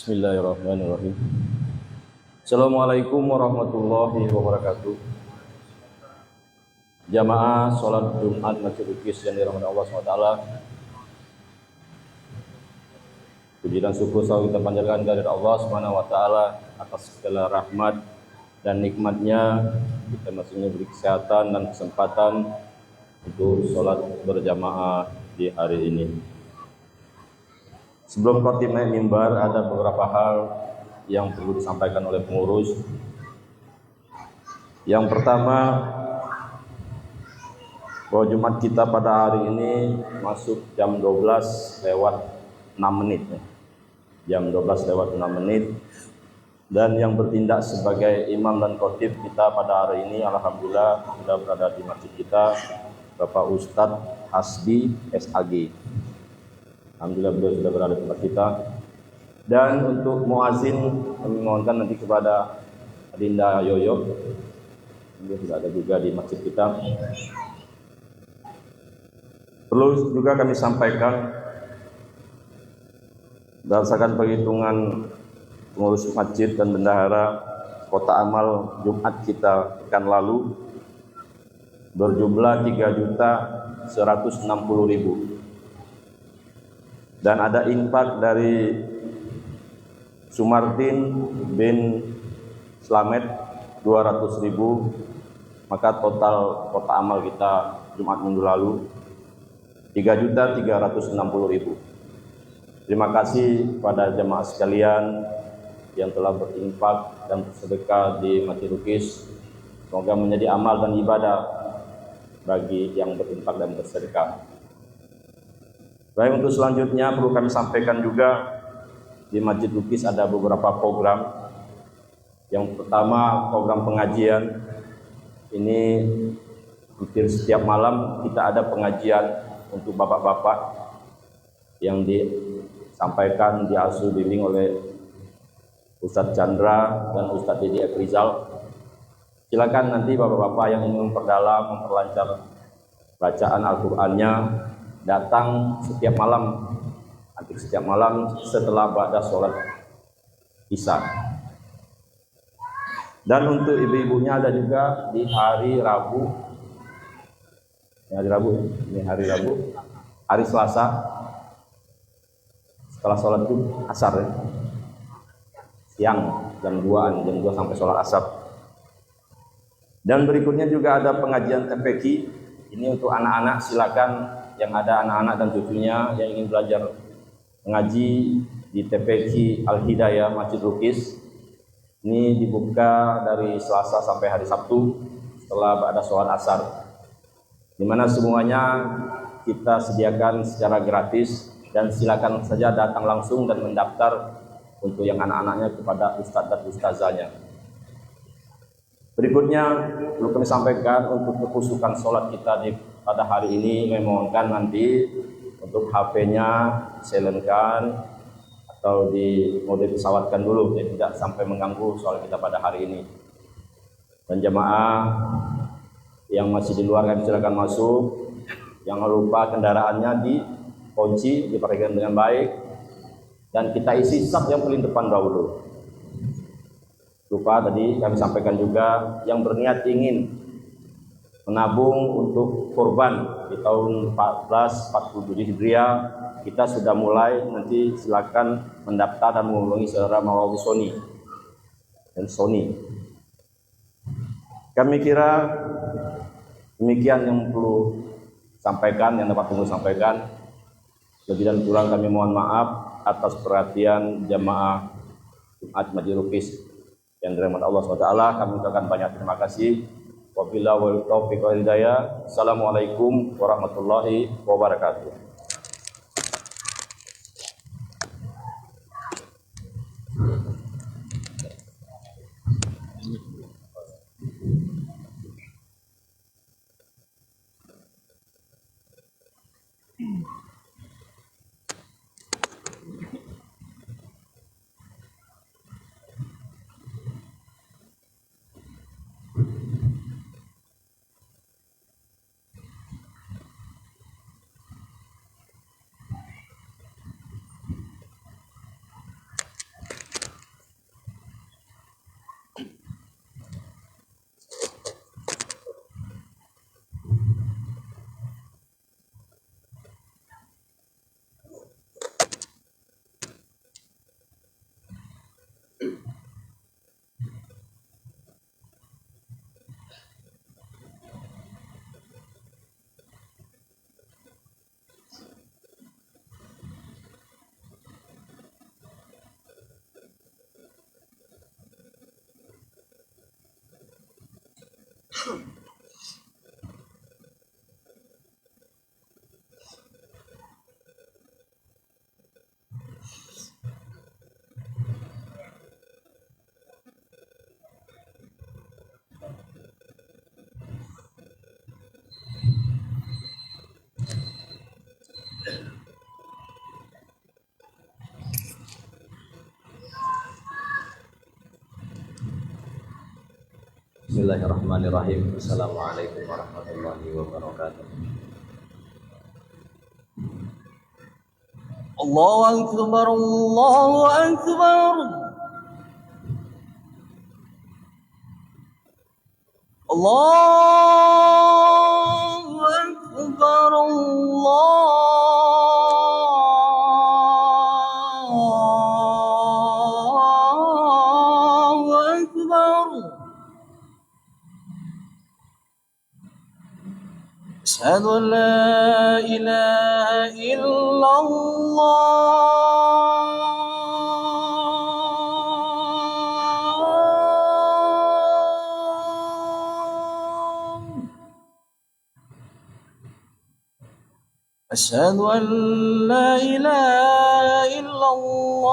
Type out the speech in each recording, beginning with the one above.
Bismillahirrahmanirrahim. Assalamualaikum warahmatullahi wabarakatuh. Jamaah sholat Jumat Masjid Lukis yang dirahmati Allah SWT. Puji dan syukur selalu kita panjatkan kepada Allah SWT atas segala rahmat dan nikmatnya. Kita masih diberi kesehatan dan kesempatan untuk sholat berjamaah di hari ini. Sebelum khotib naik mimbar, ada beberapa hal yang perlu disampaikan oleh pengurus. Yang pertama, bahwa Jumat kita pada hari ini masuk jam 12 lewat 6 menit. Jam 12 lewat 6 menit. Dan yang bertindak sebagai imam dan khotib kita pada hari ini, alhamdulillah sudah berada di masjid kita, Bapak Ustadz Hasbi SAG. Alhamdulillah beliau sudah berada di tempat kita. Dan untuk muazin kami mohonkan nanti kepada Adinda Yoyo, beliau sudah ada juga di masjid kita. Perlu juga kami sampaikan, berdasarkan perhitungan pengurus masjid dan bendahara, kota amal Jumat kita pekan lalu berjumlah 3.160.000. Dan ada infak dari Sumartin bin Slamet 200.000, maka total kota amal kita Jumat minggu lalu 3.360.000. Terima kasih pada jemaah sekalian yang telah berinfak dan bersedekah di Masjid Lukis. Semoga menjadi amal dan ibadah bagi yang berinfak dan bersedekah. Baik, untuk selanjutnya perlu kami sampaikan juga, di Masjid Lukis ada beberapa program. Yang pertama, program pengajian. Ini hampir setiap malam kita ada pengajian untuk bapak-bapak yang disampaikan, diasuh, bimbing oleh Ustadz Chandra dan Ustadz Dedi Rizal. Silakan nanti bapak-bapak yang ingin memperdalam, memperlancar bacaan Al-Qur'annya, datang setiap malam, hampir setiap malam setelah ba'da sholat Isya. Dan untuk ibu-ibunya ada juga di hari Rabu, hari Selasa, setelah sholat itu asar, siang jam 2 sampai sholat asar. Dan berikutnya juga ada pengajian TPQ. Ini untuk anak-anak, silakan yang ada anak-anak dan cucunya yang ingin belajar mengaji di TPQ Al-Hidayah Masjid Lukis. Ini dibuka dari Selasa sampai hari Sabtu setelah ada sholat asar, di mana semuanya kita sediakan secara gratis, dan silakan saja datang langsung dan mendaftar untuk yang anak-anaknya kepada ustadz dan ustazahnya. Berikutnya perlu kami sampaikan untuk kekhusukan sholat kita pada hari ini, memohonkan nanti untuk HP-nya silentkan atau di mode pesawatkan dulu, jadi tidak sampai mengganggu sholat kita pada hari ini. Dan jemaah yang masih di luar kami silakan masuk. Jangan lupa kendaraannya dikunci, diperhatikan dengan baik, dan kita isi saf yang paling depan dahulu. Lupa tadi kami sampaikan juga, yang berniat ingin menabung untuk kurban di tahun 1447 Hijriah, kita sudah mulai. Nanti silakan mendaftar dan menghubungi saudara Mawawi Sony. Kami kira demikian yang perlu sampaikan, yang dapat perlu sampaikan. Lebih dan kurang kami mohon maaf atas perhatian jamaah Jumat Masjid Lukis yang dirahmati Allah SWT. Kami ucapkan banyak terima kasih. Wabillahi taufiq wal hidayah. Assalamualaikum warahmatullahi wabarakatuh. Bismillahirrahmanirrahim. Assalamualaikum warahmatullahi wabarakatuh. Allahu Akbar, Allahu Akbar. Allahu Akbar, Allahu Akbar. أشهد أن لا إله إلا الله. أشهد أن لا إله إلا الله.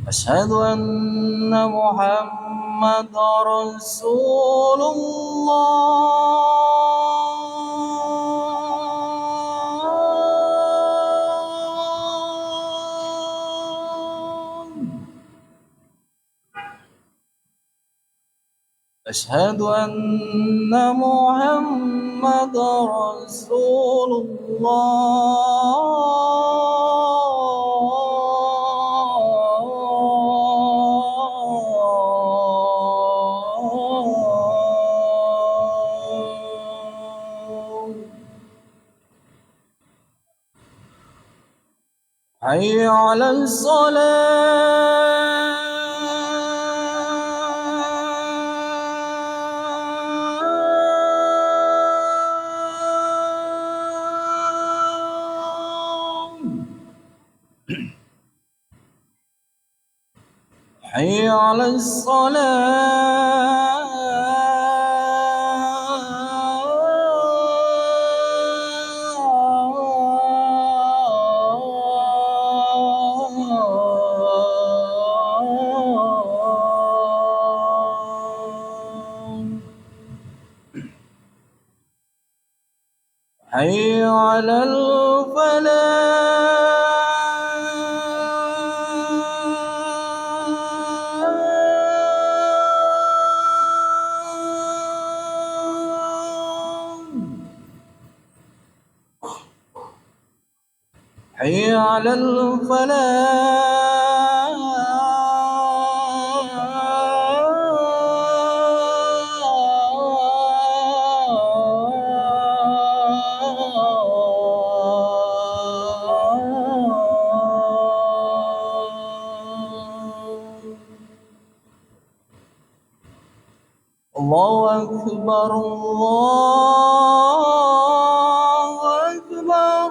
أشهد أن محمد رسول الله. أشهد أن محمد رسول الله. حي على الصلاة. حي على الصلاة. حي على الفلاح. حي على الفلاح. الله أكبر، الله أكبر.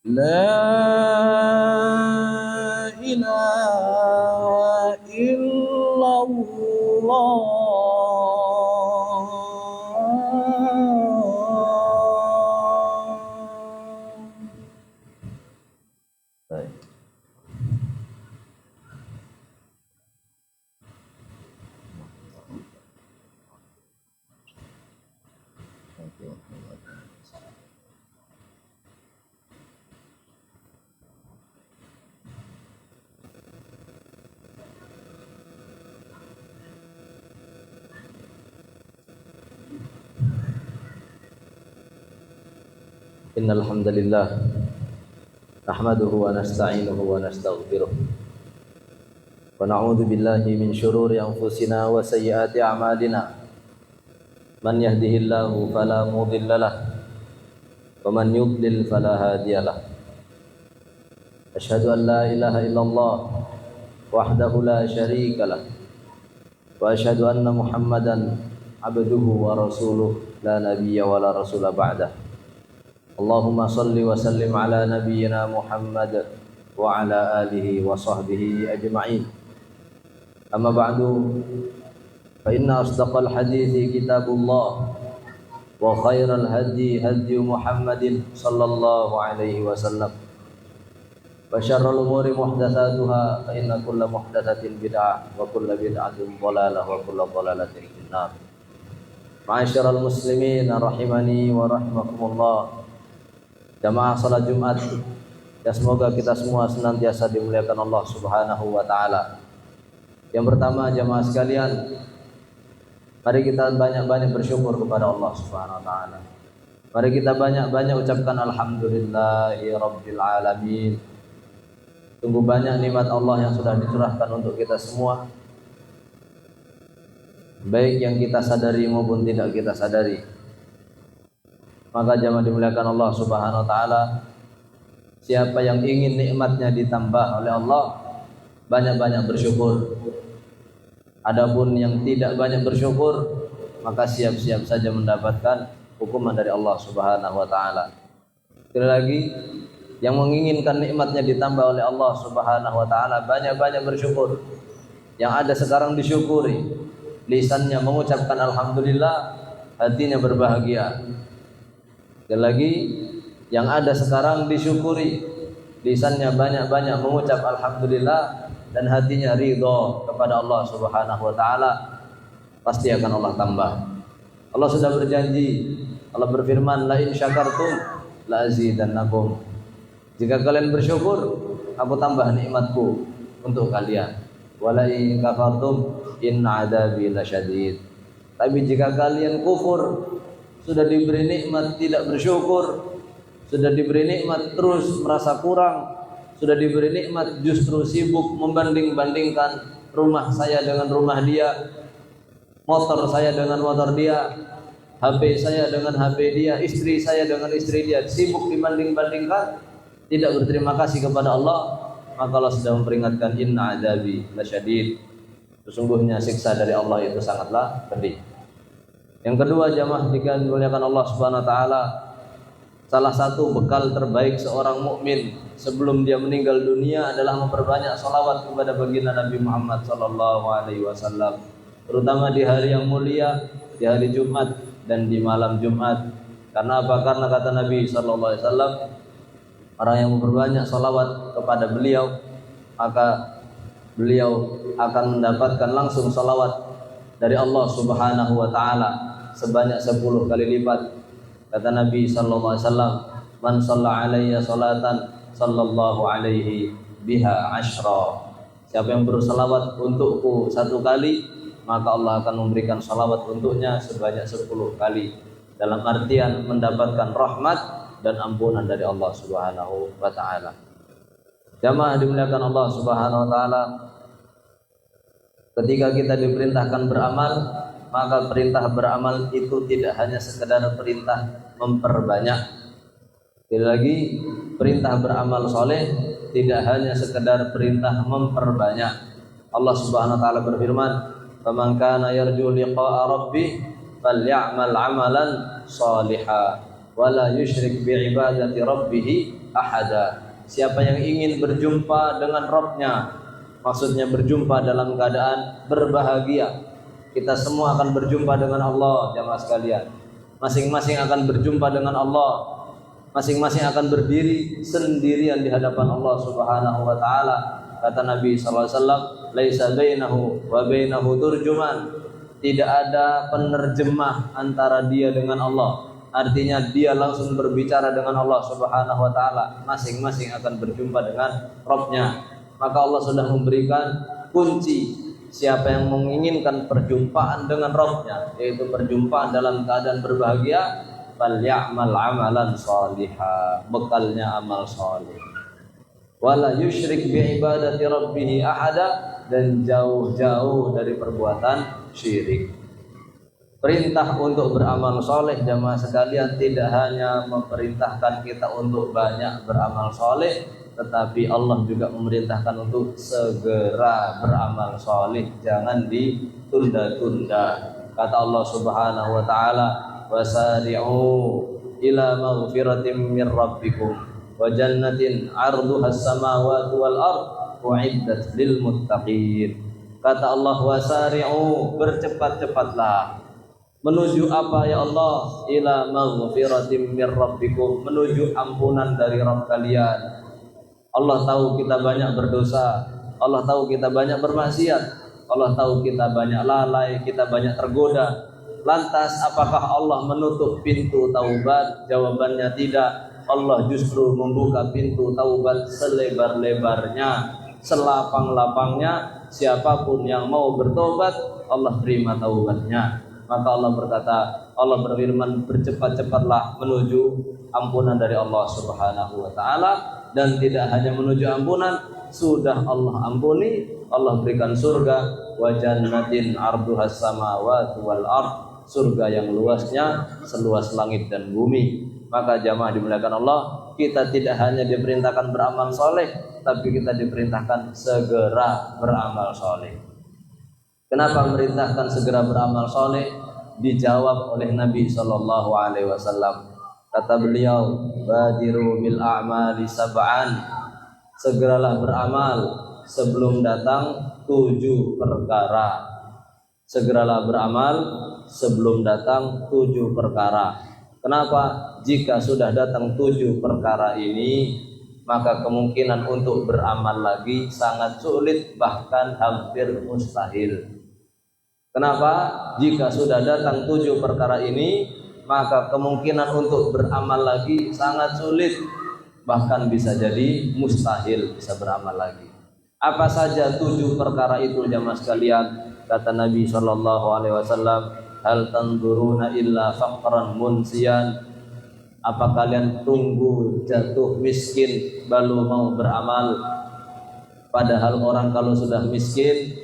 لا إله إلا الله. Baik. Innal hamdalillah nahmaduhu wa nasta'inuhu wa nastaghfiruh wa na'udzu billahi min shururi anfusina wa sayyiati a'malina. Man yahdihillahu fala mudhillalah wa man yudlil fala hadiyalah. Asyhadu an la ilaha illallah وحده لا شريك له وأشهد أن محمدا عبده ورسوله لا نبي ولا رسول بعده اللهم صل وسلم على نبينا محمد وعلى آله وصحبه أجمعين أما بعد فإن أصدق الحديث كتاب الله وخير الهدي هدي محمد صلى الله عليه وسلم وشر الأمور محدثاتها فإن كل محدثة بدعة وكل بدعة ضلالة وكل ضلالة في النار. معاشر المسلمين rahimani wa rahimakumullah. Jamaah salat Jumat, ya semoga kita semua senantiasa dimuliakan Allah Subhanahu wa taala. Yang pertama jamaah sekalian, mari kita banyak-banyak bersyukur kepada Allah Subhanahu wa taala. Mari kita banyak-banyak ucapkan alhamdulillahi rabbil alamin. Sungguh banyak nikmat Allah yang sudah dicurahkan untuk kita semua, baik yang kita sadari maupun tidak kita sadari. Maka jamaah dimuliakan Allah Subhanahu wa taala, siapa yang ingin nikmatnya ditambah oleh Allah, banyak-banyak bersyukur. Adapun yang tidak banyak bersyukur, maka siap-siap saja mendapatkan hukuman dari Allah Subhanahu wa taala. Sekali lagi, yang menginginkan nikmatnya ditambah oleh Allah Subhanahu wa taala, banyak-banyak bersyukur. Yang ada sekarang disyukuri, lisannya mengucapkan alhamdulillah, hatinya berbahagia. Sekali lagi, yang ada sekarang disyukuri, lisannya banyak-banyak mengucap alhamdulillah dan hatinya ridho kepada Allah Subhanahu wa taala, pasti akan Allah tambah. Allah sudah berjanji, Allah berfirman, la in syakartum la azidannakum. Jika kalian bersyukur, aku tambah nikmatku untuk kalian. Wala in kafartum inna adabi lasyadid. Tapi jika kalian kufur, sudah diberi nikmat tidak bersyukur, sudah diberi nikmat terus merasa kurang, sudah diberi nikmat justru sibuk membanding-bandingkan rumah saya dengan rumah dia, motor saya dengan motor dia, HP saya dengan HP dia, istri saya dengan istri dia, sibuk dibanding-bandingkan, tidak berterima kasih kepada Allah, maka Allah sudah memperingatkan inna adabi lasyadid. Sesungguhnya siksa dari Allah itu sangatlah pedih. Yang kedua jamaah dimuliakan Allah Subhanahu wa taala, salah satu bekal terbaik seorang mukmin sebelum dia meninggal dunia adalah memperbanyak salawat kepada baginda Nabi Muhammad sallallahu alaihi wasallam, terutama di hari yang mulia, di hari Jumat dan di malam Jumat. Karena apa? Karena kata Nabi sallallahu alaihi wasallam, orang yang memperbanyak salawat kepada beliau, maka beliau akan mendapatkan langsung salawat dari Allah Subhanahu wa taala sebanyak 10 kali lipat. Kata Nabi sallallahu alaihi wasallam, man shalla alayya salatan sallallahu alaihi biha asyra. Siapa yang bersalawat untukku 1 kali, maka Allah akan memberikan salawat untuknya sebanyak 10 kali. Dalam artian mendapatkan rahmat dan ampunan dari Allah Subhanahu wa taala. Jamaah dimuliakan Allah Subhanahu wa taala, ketika kita diperintahkan beramal, maka perintah beramal itu tidak hanya sekedar perintah memperbanyak. Sekali lagi, perintah beramal soleh tidak hanya sekedar perintah memperbanyak. Allah Subhanahu wa taala berfirman, "Faman kana yarju liqa'a rabbih falyamal 'amalan shalihan wa la yusyrik bi'ibadati rabbih ahada." Siapa yang ingin berjumpa dengan Rabb-Nya, maksudnya berjumpa dalam keadaan berbahagia. Kita semua akan berjumpa dengan Allah jamaah sekalian. Masing-masing akan berjumpa dengan Allah. Masing-masing akan berdiri sendirian di hadapan Allah Subhanahu wa taala. Kata Nabi sallallahu alaihi wasallam, "Laisa bainahu wa bainahu turjuman." Tidak ada penerjemah antara dia dengan Allah. Artinya dia langsung berbicara dengan Allah Subhanahu wa taala. Masing-masing akan berjumpa dengan Rabb-Nya. Maka Allah sudah memberikan kunci. Siapa yang menginginkan perjumpaan dengan Rabb-Nya, yaitu perjumpaan dalam keadaan berbahagia, falyamal amalan shaliha, bekalnya amal saleh. Wala yusyrik bi ibadati rabbih ahada, dan jauh-jauh dari perbuatan syirik. Perintah untuk beramal soleh jamaah sekalian tidak hanya memerintahkan kita untuk banyak beramal soleh, tetapi Allah juga memerintahkan untuk segera beramal soleh, jangan ditunda-tunda. Kata Allah Subhanahu wa taala, wasari'u ila maghfiratin min rabbikum wa jannatin 'arduhas samawati wal ard u'iddat lil muttaqin. Kata Allah, wasari'u, bercepat-cepatlah menuju apa ya Allah? Ila maghfiratin min rabbikum, menuju ampunan dari Rabb kalian. Allah tahu kita banyak berdosa, Allah tahu kita banyak bermaksiat, Allah tahu kita banyak lalai, kita banyak tergoda. Lantas apakah Allah menutup pintu taubat? Jawabannya tidak. Allah justru membuka pintu taubat selebar-lebarnya, selapang-lapangnya. Siapapun yang mau bertobat, Allah terima taubatnya. Maka Allah berkata, Allah berfirman, bercepat-cepatlah menuju ampunan dari Allah Subhanahu wa taala. Dan tidak hanya menuju ampunan, sudah Allah ampuni, Allah berikan surga, wa jannatin 'arduhas samawati wal ard, surga yang luasnya seluas langit dan bumi. Maka jamaah dimuliakan Allah, kita tidak hanya diperintahkan beramal soleh, tapi kita diperintahkan segera beramal soleh. Kenapa memerintahkan segera beramal soleh? Dijawab oleh Nabi Sallallahu Alaihi Wasallam. Kata beliau, badiru bil a'mali sab'an, segeralah beramal sebelum datang 7 perkara. Segeralah beramal sebelum datang 7 perkara. Kenapa? Jika sudah datang 7 perkara ini, maka kemungkinan untuk beramal lagi sangat sulit, bahkan hampir mustahil. Kenapa? Jika sudah datang 7 perkara ini, maka kemungkinan untuk beramal lagi sangat sulit, bahkan bisa jadi mustahil bisa beramal lagi. Apa saja 7 perkara itu jamaah sekalian? Kata Nabi Shallallahu Alaihi Wasallam, hal tanzuruna illa faqran munsiyan. Apa kalian tunggu jatuh miskin baru mau beramal? Padahal orang kalau sudah miskin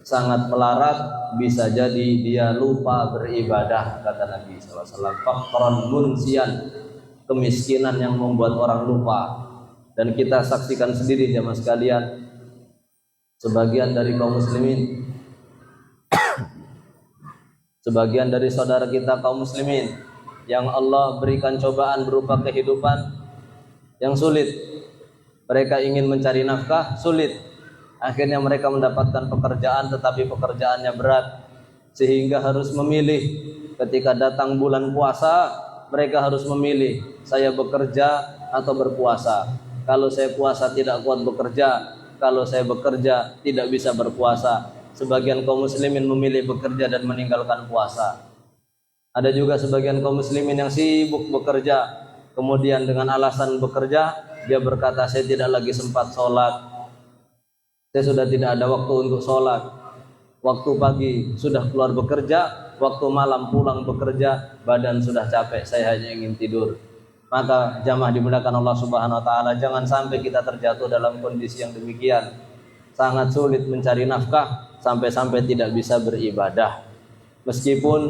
sangat melarat, bisa jadi dia lupa beribadah. Kata Nabi SAW, faqran munsiyan, kemiskinan yang membuat orang lupa. Dan kita saksikan sendiri jamaah sekalian, sebagian dari kaum muslimin, sebagian dari saudara kita kaum muslimin yang Allah berikan cobaan berupa kehidupan yang sulit. Mereka ingin mencari nafkah, sulit. Akhirnya mereka mendapatkan pekerjaan, tetapi pekerjaannya berat, sehingga harus memilih. Ketika datang bulan puasa, mereka harus memilih, saya bekerja atau berpuasa. Kalau saya puasa tidak kuat bekerja, kalau saya bekerja tidak bisa berpuasa. Sebagian kaum muslimin memilih bekerja dan meninggalkan puasa. Ada juga sebagian kaum muslimin yang sibuk bekerja, kemudian dengan alasan bekerja, dia berkata, saya tidak lagi sempat sholat, saya sudah tidak ada waktu untuk sholat. Waktu pagi sudah keluar bekerja, waktu malam pulang bekerja, badan sudah capek, saya hanya ingin tidur. Maka jamaah dimuliakan Allah Subhanahu wa taala, jangan sampai kita terjatuh dalam kondisi yang demikian. Sangat sulit mencari nafkah, sampai-sampai tidak bisa beribadah. Meskipun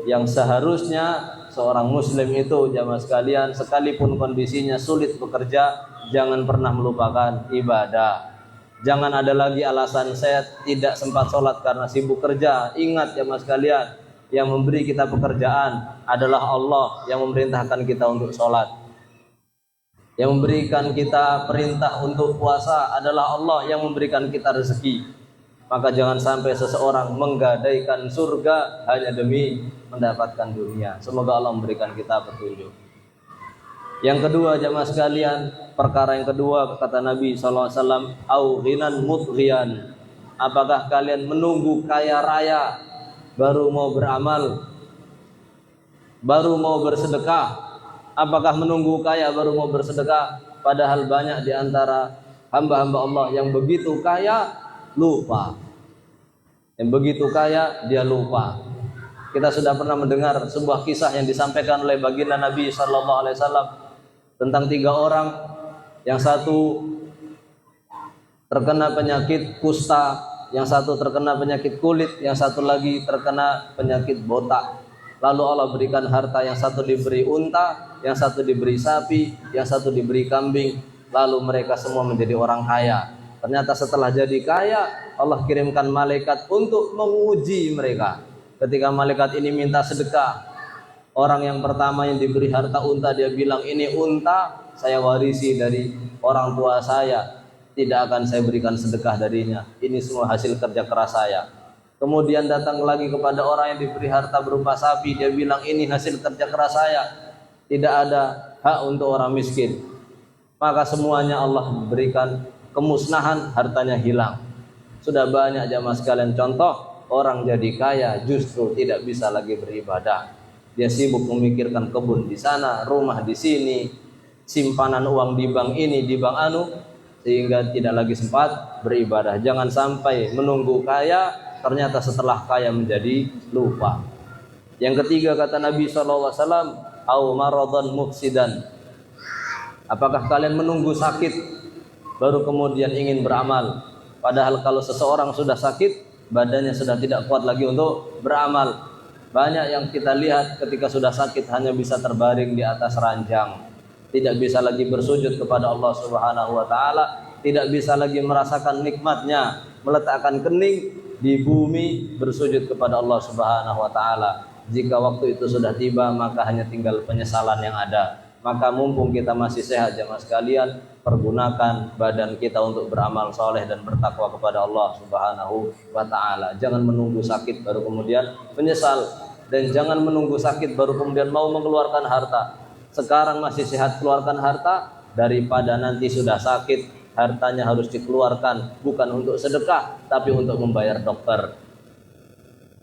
yang seharusnya seorang muslim itu jamaah sekalian, sekalipun kondisinya sulit bekerja, jangan pernah melupakan ibadah. Jangan ada lagi alasan saya tidak sempat sholat karena sibuk kerja. Ingat jamaah sekalian, yang memberi kita pekerjaan adalah Allah, yang memerintahkan kita untuk sholat. Yang memberikan kita perintah untuk puasa adalah Allah, yang memberikan kita rezeki. Maka jangan sampai seseorang menggadaikan surga hanya demi mendapatkan dunia. Semoga Allah memberikan kita petunjuk. Yang kedua jamaah sekalian, perkara yang kedua kata Nabi SAW, au ghinan mutghiyan. Apakah kalian menunggu kaya raya baru mau beramal, baru mau bersedekah? Apakah menunggu kaya baru mau bersedekah? Padahal banyak di antara hamba-hamba Allah yang begitu kaya lupa. Yang begitu kaya dia lupa. Kita sudah pernah mendengar sebuah kisah yang disampaikan oleh baginda Nabi SAW tentang 3 orang. Yang satu terkena penyakit kusta, yang satu terkena penyakit kulit, yang satu lagi terkena penyakit botak. Lalu Allah berikan harta, yang satu diberi unta, yang satu diberi sapi, yang satu diberi kambing. lalu mereka semua menjadi orang kaya. Ternyata setelah jadi kaya, Allah kirimkan malaikat untuk menguji mereka. Ketika malaikat ini minta sedekah, orang yang pertama yang diberi harta unta, dia bilang, ini unta saya warisi dari orang tua saya, tidak akan saya berikan sedekah darinya, ini semua hasil kerja keras saya. Kemudian datang lagi kepada orang yang diberi harta berupa sapi, dia bilang, ini hasil kerja keras saya, tidak ada hak untuk orang miskin. Maka semuanya Allah berikan kemusnahan, hartanya hilang. Sudah banyak jamaah sekalian contoh orang jadi kaya justru tidak bisa lagi beribadah. Dia sibuk memikirkan kebun di sana, rumah di sini, simpanan uang di bank ini, di bank anu, sehingga tidak lagi sempat beribadah. Jangan sampai menunggu kaya, ternyata setelah kaya menjadi lupa. Yang ketiga kata Nabi SAW, au maradan mufsidan. Apakah kalian menunggu sakit baru kemudian ingin beramal? Padahal kalau seseorang sudah sakit, badannya sudah tidak kuat lagi untuk beramal. Banyak yang kita lihat ketika sudah sakit hanya bisa terbaring di atas ranjang, tidak bisa lagi bersujud kepada Allah Subhanahu wa taala, tidak bisa lagi merasakan nikmatnya meletakkan kening di bumi bersujud kepada Allah Subhanahu wa taala. Jika waktu itu sudah tiba, maka hanya tinggal penyesalan yang ada. Maka mumpung kita masih sehat jamaah sekalian, pergunakan badan kita untuk beramal soleh dan bertakwa kepada Allah Subhanahu wa taala. Jangan menunggu sakit baru kemudian menyesal, dan jangan menunggu sakit baru kemudian mau mengeluarkan harta. Sekarang masih sehat keluarkan harta, daripada nanti sudah sakit hartanya harus dikeluarkan bukan untuk sedekah tapi untuk membayar dokter.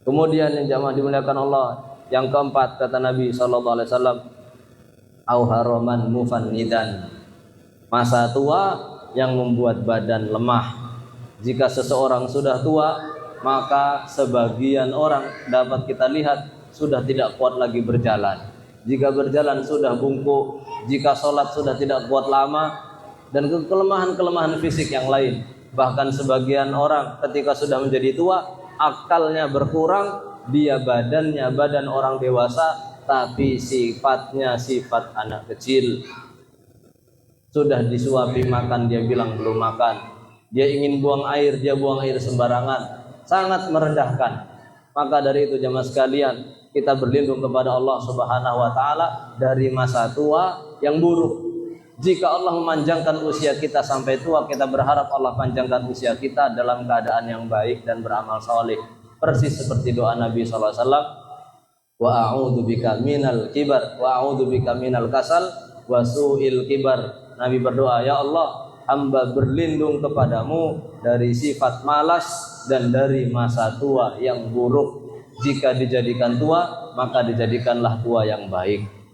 Kemudian yang jamaah dimuliakan Allah, yang keempat kata Nabi SAW, au haraman mufannidan, masa tua yang membuat badan lemah. Jika seseorang sudah tua, maka sebagian orang dapat kita lihat sudah tidak kuat lagi berjalan. Jika berjalan sudah bungkuk, jika sholat sudah tidak kuat lama, dan kelemahan-kelemahan fisik yang lain. Bahkan sebagian orang ketika sudah menjadi tua, akalnya berkurang, dia badannya badan orang dewasa, tapi sifatnya sifat anak kecil. Sudah disuapi makan, dia bilang belum makan. Dia ingin buang air, dia buang air sembarangan. Sangat merendahkan. Maka dari itu jamaah sekalian, kita berlindung kepada Allah Subhanahu wa taala dari masa tua yang buruk. Jika Allah memanjangkan usia kita sampai tua, kita berharap Allah panjangkan usia kita dalam keadaan yang baik dan beramal saleh. Persis seperti doa Nabi SAW, wa a'udzu bika minal kibar wa a'udzu bika minal kasal wa su'il kibar. Nabi berdoa, ya Allah, hamba berlindung kepadamu dari sifat malas dan dari masa tua yang buruk. Jika dijadikan tua, maka dijadikanlah tua yang baik.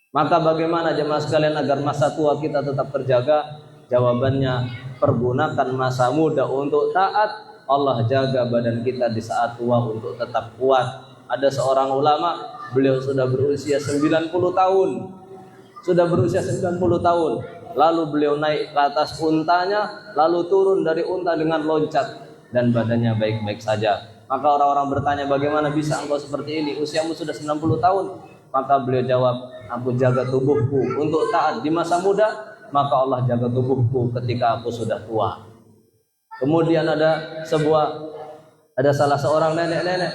Maka bagaimana jemaah sekalian agar masa tua kita tetap terjaga? Jawabannya, pergunakan masa muda untuk taat. Allah jaga badan kita di saat tua untuk tetap kuat. Ada seorang ulama, beliau sudah berusia 90 tahun. Sudah berusia 90 tahun. Lalu beliau naik ke atas untanya, lalu turun dari unta dengan loncat, dan badannya baik-baik saja. Maka orang-orang bertanya, bagaimana bisa engkau seperti ini? Usiamu sudah 90 tahun. Maka beliau jawab, aku jaga tubuhku untuk taat di masa muda, maka Allah jaga tubuhku ketika aku sudah tua. Kemudian ada salah seorang nenek-nenek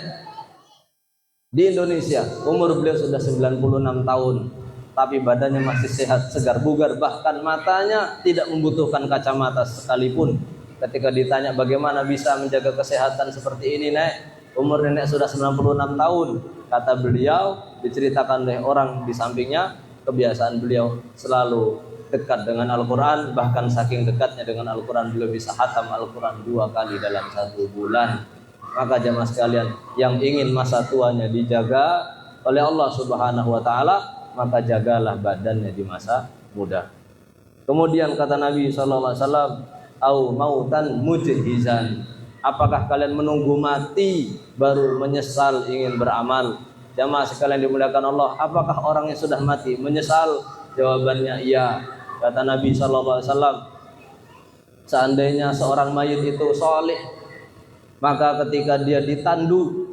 di Indonesia, umur beliau sudah 96 tahun, tapi badannya masih sehat, segar bugar, bahkan matanya tidak membutuhkan kacamata sekalipun. Ketika ditanya bagaimana bisa menjaga kesehatan seperti ini, Nek? Umur nenek sudah 96 tahun. Kata beliau, diceritakan oleh orang di sampingnya, kebiasaan beliau selalu dekat dengan Al-Quran. Bahkan saking dekatnya dengan Al-Quran, beliau bisa khatam Al-Quran 2 kali dalam 1 bulan. Maka jamaah sekalian, yang ingin masa tuanya dijaga oleh Allah Subhanahu wa taala, maka jagalah badannya di masa muda. Kemudian kata Nabi sallallahu alaihi wasallam, au mautan mujhizan. Apakah kalian menunggu mati baru menyesal ingin beramal? Jamaah sekalian dimuliakan Allah, apakah orang yang sudah mati menyesal? Jawabannya iya. Kata Nabi sallallahu alaihi wasallam, seandainya seorang mayit itu saleh, maka ketika dia ditandu,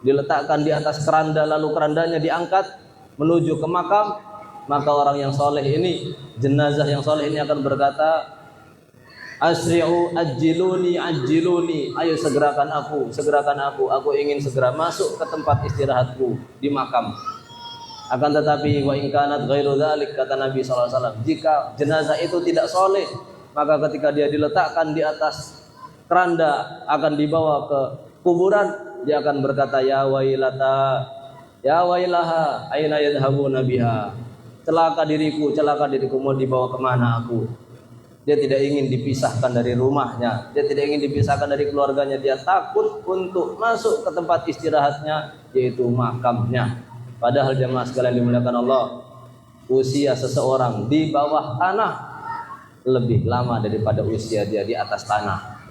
diletakkan di atas keranda, lalu kerandanya diangkat menuju ke makam, maka orang yang soleh ini, jenazah yang soleh ini akan berkata, asri'u ajiluni ajiluni, ayo segerakan aku ingin segera masuk ke tempat istirahatku di makam. Akan tetapi wa in kanat ghairu dzalik, kata Nabi SAW, jika jenazah itu tidak soleh, maka ketika dia diletakkan di atas keranda akan dibawa ke kuburan, dia akan berkata, ya wailata, ya wailaha, aina yadhhabuna biha, celaka diriku, mau dibawa kemana aku. Dia tidak ingin dipisahkan dari rumahnya, dia tidak ingin dipisahkan dari keluarganya, dia takut untuk masuk ke tempat istirahatnya, yaitu makamnya. Padahal jemaah sekalian dimuliakan Allah, usia seseorang di bawah tanah lebih lama daripada usia dia di atas tanah.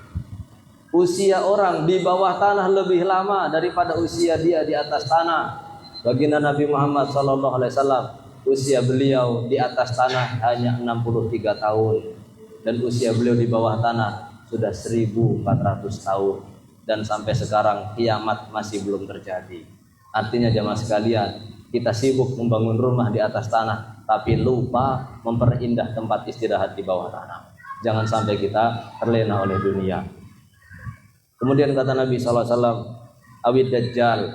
Usia orang di bawah tanah lebih lama daripada usia dia di atas tanah. Baginda Nabi Muhammad SAW, usia beliau di atas tanah hanya 63 tahun. Dan usia beliau di bawah tanah sudah 1400 tahun. Dan sampai sekarang kiamat masih belum terjadi. Artinya jemaah sekalian, kita sibuk membangun rumah di atas tanah, tapi lupa memperindah tempat istirahat di bawah tanah. Jangan sampai kita terlena oleh dunia. Kemudian kata Nabi SAW, awid dajjal,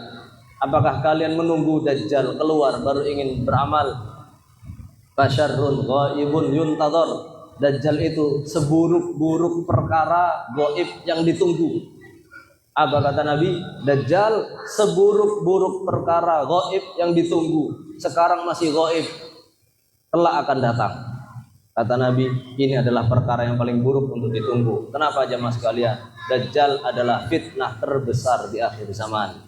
apakah kalian menunggu dajjal keluar baru ingin beramal? Basyarrun ghaibun yuntadhar, dajjal itu seburuk-buruk perkara gaib yang ditunggu. Apa kata Nabi? Dajjal seburuk-buruk perkara gaib yang ditunggu. Sekarang masih gaib, kelak akan datang. Kata Nabi, ini adalah perkara yang paling buruk untuk ditunggu. Kenapa jemaah sekalian? Dajjal adalah fitnah terbesar di akhir zaman.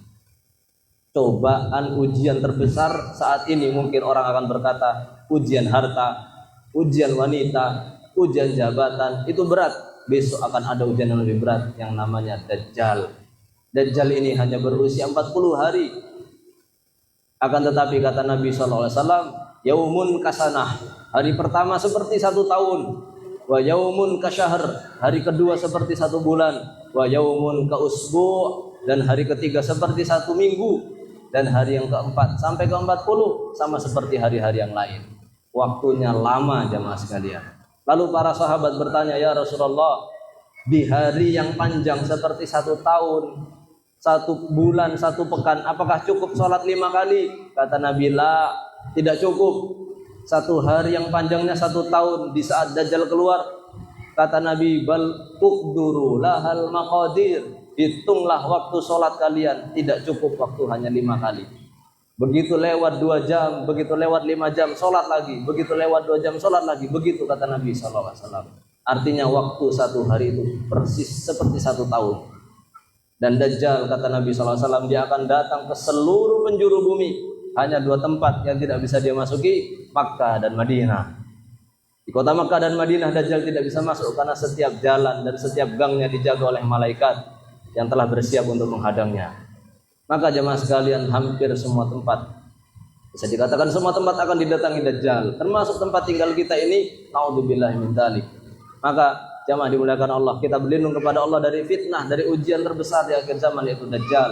Cobaan ujian terbesar saat ini, mungkin orang akan berkata, ujian harta, ujian wanita, ujian jabatan, itu berat. Besok akan ada ujian yang lebih berat yang namanya Dajjal. Dajjal ini hanya berusia 40 hari. Akan tetapi kata Nabi SAW, yaumun kasanah, hari pertama seperti 1 tahun. Wa yaumun kasyahr, hari kedua seperti 1 bulan. Wa yaumun kausbu', dan hari ketiga seperti 1 minggu. Dan hari yang keempat sampai ke-40 sama seperti hari-hari yang lain. Waktunya lama jemaah sekalian. Lalu para sahabat bertanya, ya Rasulullah, di hari yang panjang seperti 1 tahun, 1 bulan, 1 pekan, apakah cukup sholat 5 kali? Kata Nabi, la, tidak cukup. 1 hari yang panjangnya 1 tahun di saat Dajjal keluar. Kata Nabi, bal uqduru lahal maqadir, hitunglah waktu sholat kalian, tidak cukup waktu hanya 5 kali. Begitu lewat 2 jam, begitu lewat 5 jam, sholat lagi. Begitu lewat 2 jam, sholat lagi. Begitu kata Nabi SAW. Artinya waktu 1 hari itu persis seperti 1 tahun. Dan Dajjal kata Nabi SAW, dia akan datang ke seluruh penjuru bumi. Hanya 2 tempat yang tidak bisa dia masuki, Makkah dan Madinah. Di kota Makkah dan Madinah Dajjal tidak bisa masuk karena setiap jalan dan setiap gangnya dijaga oleh malaikat yang telah bersiap untuk menghadangnya. Maka jemaah sekalian, hampir semua tempat, bisa dikatakan semua tempat akan didatangi Dajjal, termasuk tempat tinggal kita ini. Naudzubillahi min dzalik. Maka jemaah dimuliakan Allah, kita berlindung kepada Allah dari fitnah, dari ujian terbesar di akhir zaman, yaitu Dajjal.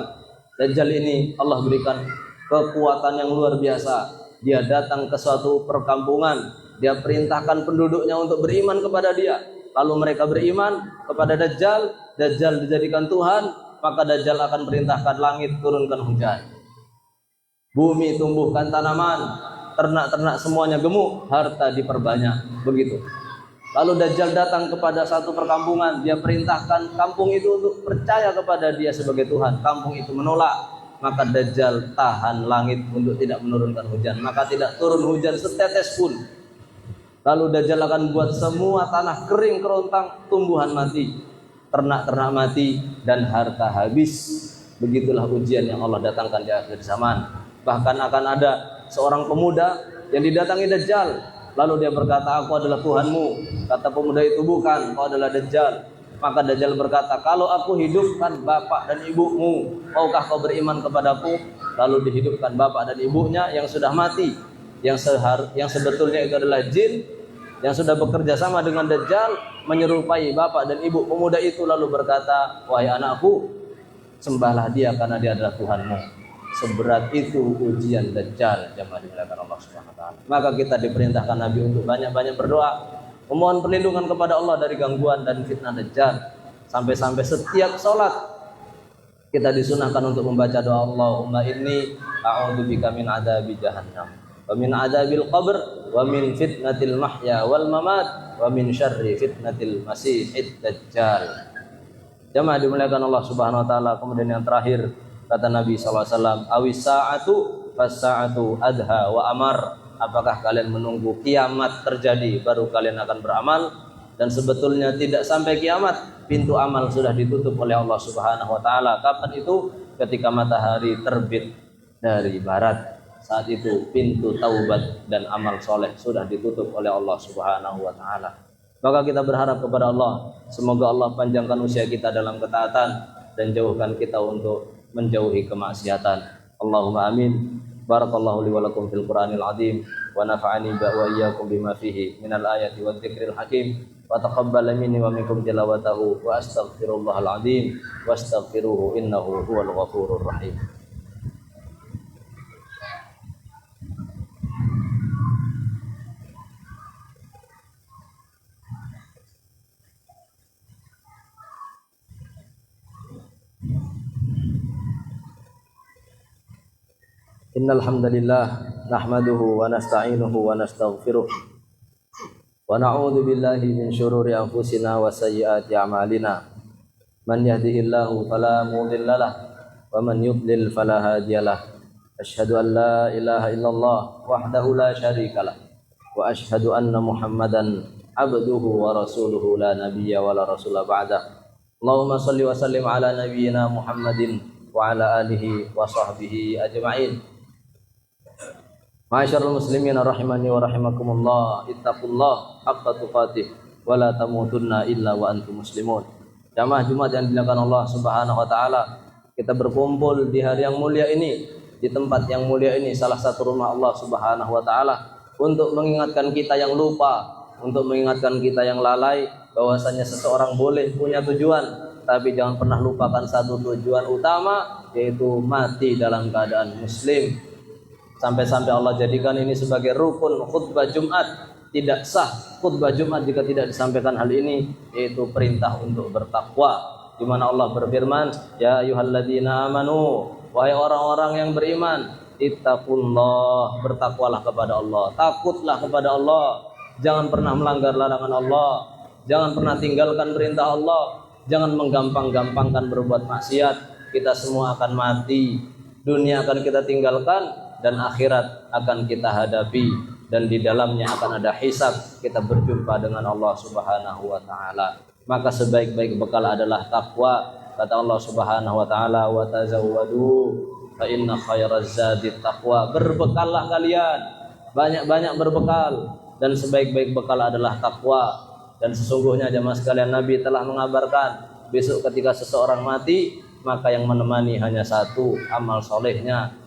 Dajjal ini Allah berikan kekuatan yang luar biasa. Dia datang ke suatu perkampungan, dia perintahkan penduduknya untuk beriman kepada dia. Lalu mereka beriman kepada Dajjal, Dajjal dijadikan Tuhan. Maka Dajjal akan perintahkan langit turunkan hujan, bumi tumbuhkan tanaman, ternak-ternak semuanya gemuk, harta diperbanyak. Begitu. Lalu Dajjal datang kepada satu perkampungan, dia perintahkan kampung itu untuk percaya kepada dia sebagai Tuhan. Kampung itu menolak, maka Dajjal tahan langit untuk tidak menurunkan hujan, maka tidak turun hujan setetes pun. Lalu Dajjal akan buat semua tanah kering kerontang, tumbuhan mati, ternak-ternak mati, dan harta habis. Begitulah ujian yang Allah datangkan di akhir zaman. Bahkan akan ada seorang pemuda yang didatangi Dajjal. Lalu dia berkata, aku adalah Tuhanmu. Kata pemuda itu, bukan, kau adalah Dajjal. Maka Dajjal berkata, kalau aku hidupkan bapak dan ibumu, maukah kau beriman kepadaku? Lalu dihidupkan bapak dan ibunya yang sudah mati, yang sebetulnya itu adalah jin, yang sudah bekerja sama dengan Dajjal, menyerupai bapak dan ibu pemuda itu. Lalu berkata, wahai anakku, sembahlah dia karena dia adalah Tuhanmu. seberat itu ujian Dajjal, jamaah dimuliakan Allah Subhanahu wa taala. Maka kita diperintahkan Nabi untuk banyak-banyak berdoa, memohon perlindungan kepada Allah dari gangguan dan fitnah Dajjal. Sampai-sampai setiap salat kita disunahkan untuk membaca doa Allahumma inni a'udzubika min adzabi jahannam wa min adzabil qabr wa min fitnatil mahya wal mamat wa min syarri fitnatil masihid dajjal. Jamaah dimuliakan Allah Subhanahu wa taala. Kemudian yang terakhir kata Nabi SAW, awis sa'atu fas sa'atu adha wa amar. Apakah kalian menunggu kiamat terjadi baru kalian akan beramal? Dan sebetulnya tidak sampai kiamat, pintu amal sudah ditutup oleh Allah Subhanahu wa taala. Kapan itu? Ketika matahari terbit dari barat. Saat itu pintu taubat dan amal soleh sudah ditutup oleh Allah Subhanahu wa taala. Maka kita berharap kepada Allah, semoga Allah panjangkan usia kita dalam ketaatan dan jauhkan kita untuk menjauhi kemaksiatan. Allahumma amin. Barakallahu li wa lakum fil Qur'anil azim wa nafa'ani wa iyyakum bima fihi minal ayati wadh dzikril hakim. Wa taqabbal minni wa minkum tilawatahu wa astaghfirullahal azim wastaghfiruhu innahu huwal ghafurur rahim. Innal hamdalillah nahmaduhu wa nasta'inuhu wa nastaghfiruh wa na'udzu billahi min syururi anfusina wa sayyiati a'malina. Man yahdihillahu fala mudhillalah wa man yudlil fala hadiyalah. Asyhadu an la ilaha illallah wahdahu la syarikalah wa asyhadu anna Muhammadan abduhu wa rasuluhu la nabiyya wa la rasula ba'dah. Allahumma shalli wa sallim ala nabiyyina Muhammadin wa ala alihi wa sahbihi ajma'in. Ma'asyarul muslimin rahimani wa rahimakumullah, ittaqullah haqqa tuqatih wa la tamutunna illa wa antum muslimun. Jamaah Jumat yang dimuliakan Allah Subhanahu wa taala, kita berkumpul di hari yang mulia ini, di tempat yang mulia ini, salah satu rumah Allah Subhanahu wa taala, untuk mengingatkan kita yang lupa, untuk mengingatkan kita yang lalai bahwasanya seseorang boleh punya tujuan, tapi jangan pernah lupakan satu tujuan utama, yaitu mati dalam keadaan muslim. Sampai-sampai Allah jadikan ini sebagai rukun khutbah Jumat. Tidak sah khutbah Jumat jika tidak disampaikan hal ini, yaitu perintah untuk bertakwa, di mana Allah berfirman, ya ayyuhalladzina amanu, wahai orang-orang yang beriman, ittaqullah, bertakwalah kepada Allah, takutlah kepada Allah, jangan pernah melanggar larangan Allah, jangan pernah tinggalkan perintah Allah, jangan menggampang-gampangkan berbuat maksiat. Kita semua akan mati, dunia akan kita tinggalkan, dan akhirat akan kita hadapi, dan di dalamnya akan ada hisab, kita berjumpa dengan Allah Subhanahu wa taala. Maka sebaik-baik bekal adalah takwa. Kata Allah Subhanahu wa taala, wa tazawwadu fa inna khairaz zadi taqwa. Berbekallah kalian, banyak-banyak berbekal, dan sebaik-baik bekal adalah takwa. Dan sesungguhnya jemaah sekalian, Nabi telah mengabarkan besok ketika seseorang mati, maka yang menemani hanya satu, amal solehnya.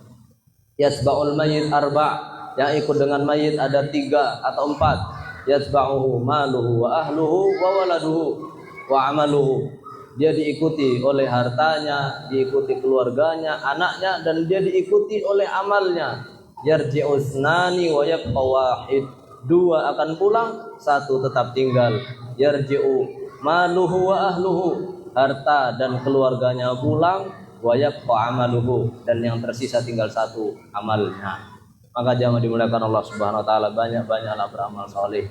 Yatba'ul mayyit arba', yang ikut dengan mayit ada 3 atau 4. Yatba'uhu maluhu wa ahluhu wa waladuhu wa amaluhu. Dia diikuti oleh hartanya, diikuti keluarganya, anaknya, dan dia diikuti oleh amalnya. Yarji'u thnani wa yabqa wahid. 2 akan pulang, 1 tetap tinggal. Yarji'u maluhu wa ahluhu. Harta dan keluarganya pulang, wa yabqa amaluhu, dan yang tersisa tinggal 1, amalnya. Maka jamaah dimuliakan Allah Subhanahu wa taala, banyak-banyaklah beramal saleh.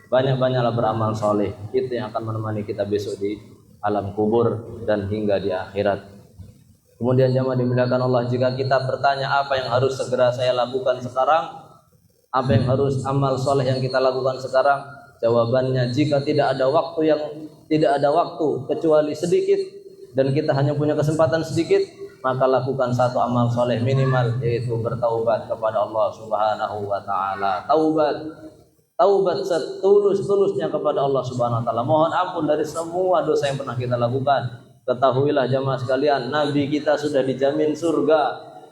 Banyak-banyaklah beramal saleh. Itu yang akan menemani kita besok di alam kubur dan hingga di akhirat. Kemudian jamaah dimuliakan Allah, jika kita bertanya apa yang harus segera saya lakukan sekarang, apa yang harus amal saleh yang kita lakukan sekarang, jawabannya jika tidak ada waktu kecuali sedikit, dan kita hanya punya kesempatan sedikit, maka lakukan 1 amal soleh minimal, yaitu bertaubat kepada Allah Subhanahu wa taala. Taubat setulus-tulusnya kepada Allah Subhanahu wa taala. Mohon ampun dari semua dosa yang pernah kita lakukan. Ketahuilah jamaah sekalian, Nabi kita sudah dijamin surga,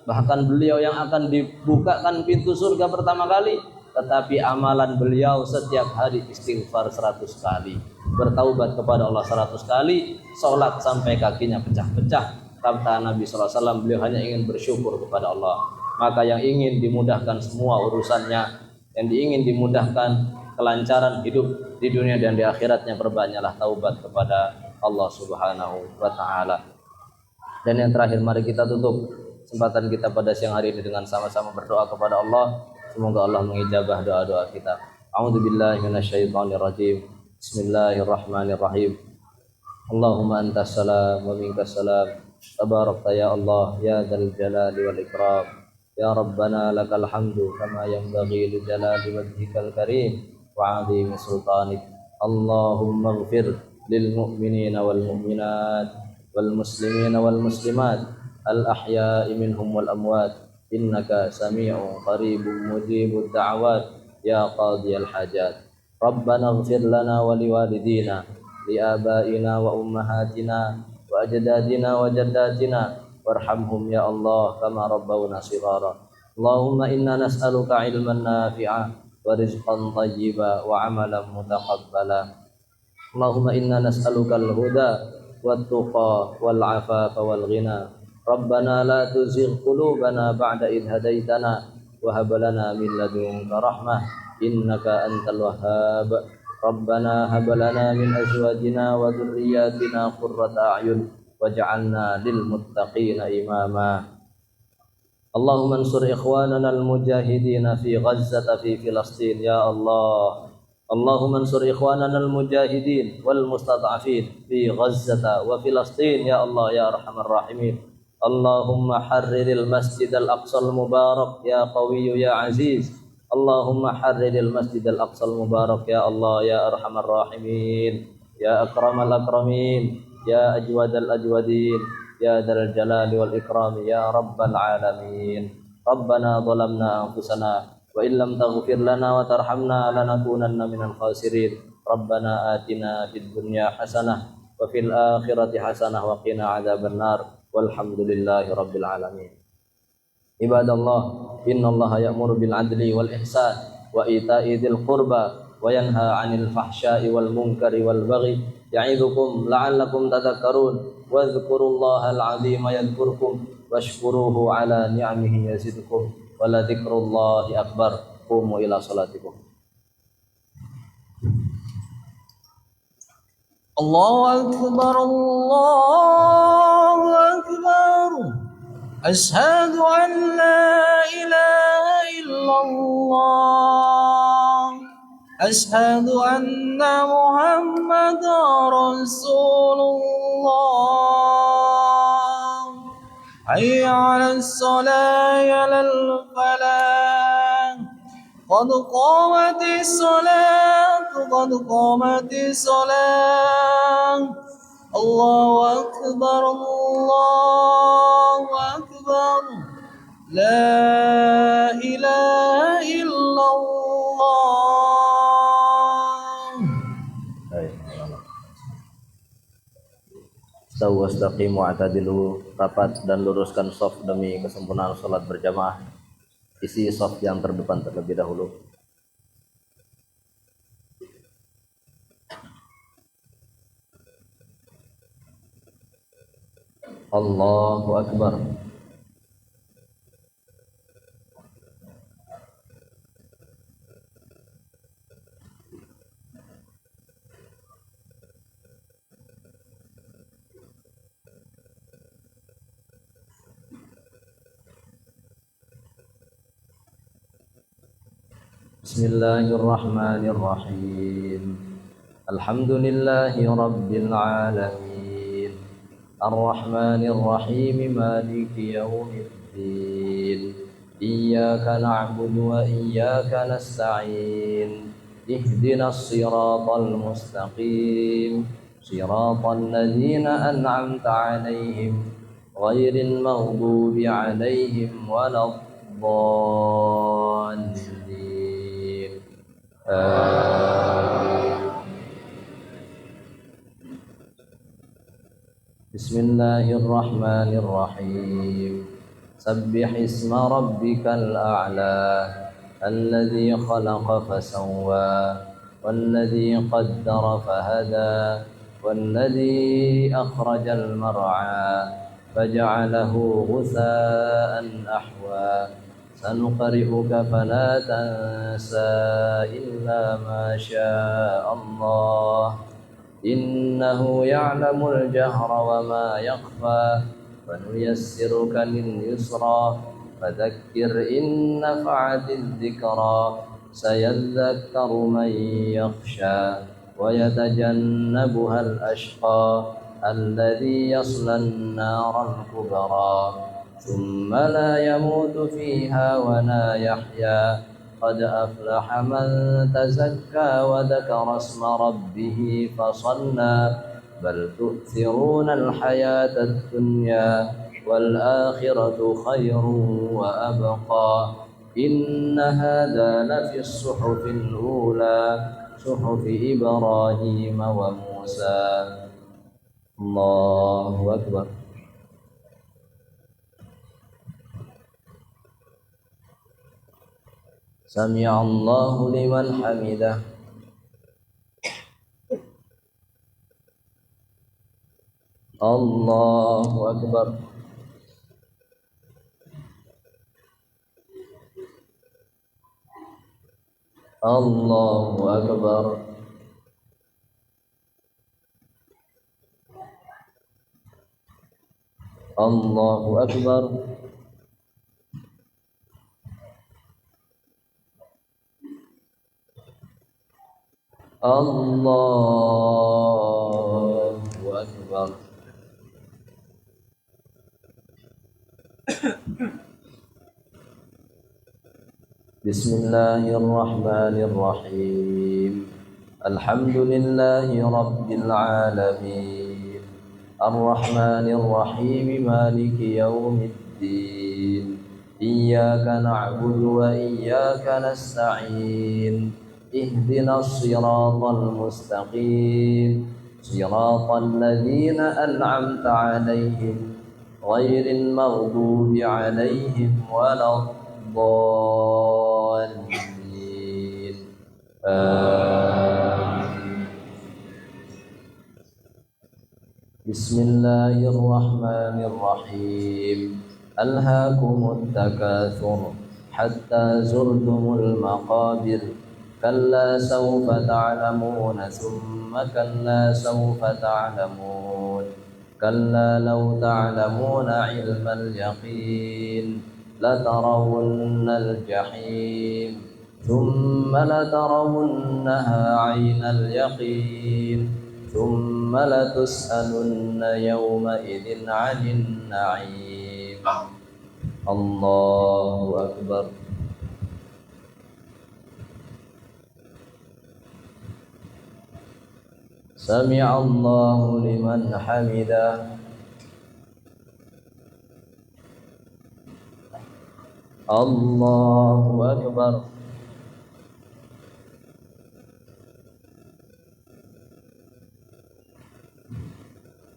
bahkan beliau yang akan dibukakan pintu surga pertama kali. Tetapi amalan beliau setiap hari istighfar 100 kali, bertaubat kepada Allah 100 kali, sholat sampai kakinya pecah-pecah. kata Nabi SAW, beliau hanya ingin bersyukur kepada Allah. Maka yang ingin dimudahkan semua urusannya, yang ingin dimudahkan kelancaran hidup di dunia dan di akhiratnya, perbanyaklah taubat kepada Allah Subhanahu wa Ta'ala. Dan yang terakhir, mari kita tutup kesempatan kita pada siang hari ini dengan sama-sama berdoa kepada Allah. Semoga Allah mengijabah doa-doa kita. A'udzubillahi minasyaitonir rajim. Bismillahirrahmanirrahim. Allahumma antas salam wa minkas salam. Tabarakta ya Allah ya dzal jalali wal ikram. Ya Rabbana lakal hamdu kama yanbaghi li jalali wajhikal karim wa 'azimi sultanik. Allahumma ighfir lil mu'minina wal mu'minat wal muslimina wal muslimat al ahya'i minhum wal amwat innaka sami'un qaribun mujibud da'awat ya qadiyal hajat. Rabbana ighfir lana wa liwalidina li abaina wa ummahatina wa ajdadina wa jaddatina warhamhum ya Allah kama rabbawna shighara. Allahumma inna nas'aluka ilman nafi'a wa rizqan thayyiba wa amalan mutaqabbala. Allahumma inna nas'aluka al-huda wat tuqa wal afafa wal ghina. Rabbana la tuzigh qulubana ba'da idh hadaitana wa hab lana min ladunka rahmah innaka antal wahhab. Rabbana hab lana min azwajina wa dhurriyyatina qurrata a'yun waj'alna lil muttaqina imama. Allahumma ansur ikhwanana al mujahidina fi Gazzah fi Filastin ya Allah. Allahumma ansur ikhwanana al mujahidin wal mustad'afin fi Gazzah wa Filastin ya Allah ya arhamar rahimin. Allahumma harriril masjid al aqsa al mubarak ya qawiyyu ya aziz. Allahumma harriril masjid al aqsa al mubarak ya Allah ya arhamar rahimin ya akramal akramin ya ajwadal ajwadin ya dzal jalali wal ikram ya rabbal alamin. Rabbana zalamna anfusana wa illam taghfir lana wa tarhamna lanakunanna minal khasirin. Rabbana atina fid dunya hasanah wa fil akhirati hasanah wa qina adzabannar. Walhamdulillahi rabbil alamin. Ibadallah, innallaha ya'muru bil adli wal ihsan wa ita'i dzil qurba wa yanha 'anil fahsya'i wal munkari wal baghi ya'idzukum la'allakum tadhakkarun wa dhkurullaha al-'azima yadhkurkum washkuruhu 'ala ni'amihi yazidkum wa la dzikrullahi akbar. Qumu ila salatikum. Allahu akbar, Allahu akbar. Ashhadu an la ilaha illallah. Ashhadu anna Muhammadar Rasulullah. Hayya 'alas salah ya lal falah. Qad qamatis salah, qad qamatis salah. Allahu akbar, Allahu akbar. La ilaha illallah. Stawu wastaqimu wa'tadilu, rapat dan luruskan shaf demi kesempurnaan salat berjamaah. Isi shaf yang terdepan terlebih dahulu. Allahu akbar. Bismillahirrahmanirrahim. Alhamdulillahi rabbil alamin. Ar-Rahmanir Rahim, Maliki yaumiddin. Iyyaka na'budu wa iyyaka nasta'in. Ihdinas siratal mustaqim. Siratal ladzina an'amta 'alaihim ghairil maghdubi 'alaihim waladdallin. Bismillahirrahmanirrahim. Sabbih isma rabbikal a'la alladzi khalaqa fasawwa walladzi qaddara fahada walladzi akhrajal mar'a فجعله غثاء أحوى سنقرئك فلا تنسى إلا ما شاء الله إنه يعلم الجهر وما يخفى ونيسرك لليسرى فذكر إن نفعت الذكرى سيذكر من يخشى ويتجنبها الأشقى الذي يصلى النار الكبرى ثم لا يموت فيها ولا يحيا قد أفلح من تزكى وذكر اسم ربه فصلى بل تؤثرون الحياة الدنيا والآخرة خير وأبقى إن هذا لفي الصحف الأولى صحف إبراهيم وموسى الله أكبر سمع الله لمن حمده الله أكبر الله أكبر الله أكبر الله أكبر بسم الله الرحمن الرحيم الحمد لله رب العالمين الرحمن الرحيم مالك يوم الدين إياك نعبد وإياك نستعين اهدنا الصراط المستقيم صراط الذين أنعمت عليهم غير المغضوب عليهم ولا الضالين بسم الله الرحمن الرحيم ألهاكم التكاثر حتى زرتم المقابر كلا سوف تعلمون ثم كلا سوف تعلمون كلا لو تعلمون علم اليقين لترون الجحيم ثم لترونها عين اليقين ثم لتسألن يومئذ عن النعيم الله أكبر سمع الله لمن حمده الله أكبر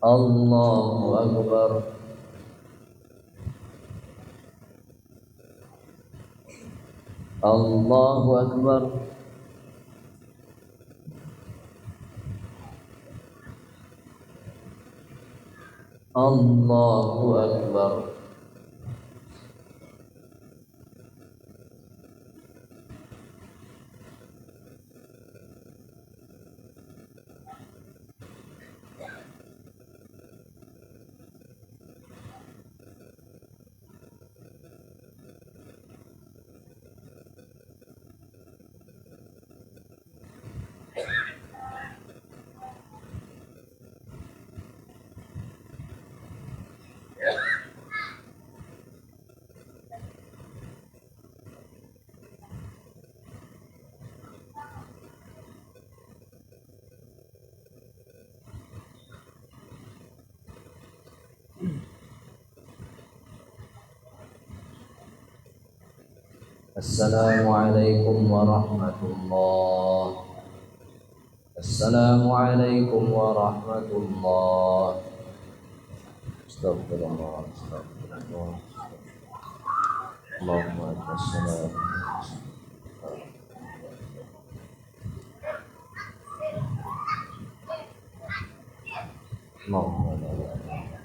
الله أكبر الله أكبر الله أكبر السلام عليكم ورحمة الله السلام عليكم ورحمة الله استغفر الله استغفر الله اللهم أنت السلام اللهم لا إله إلا أنت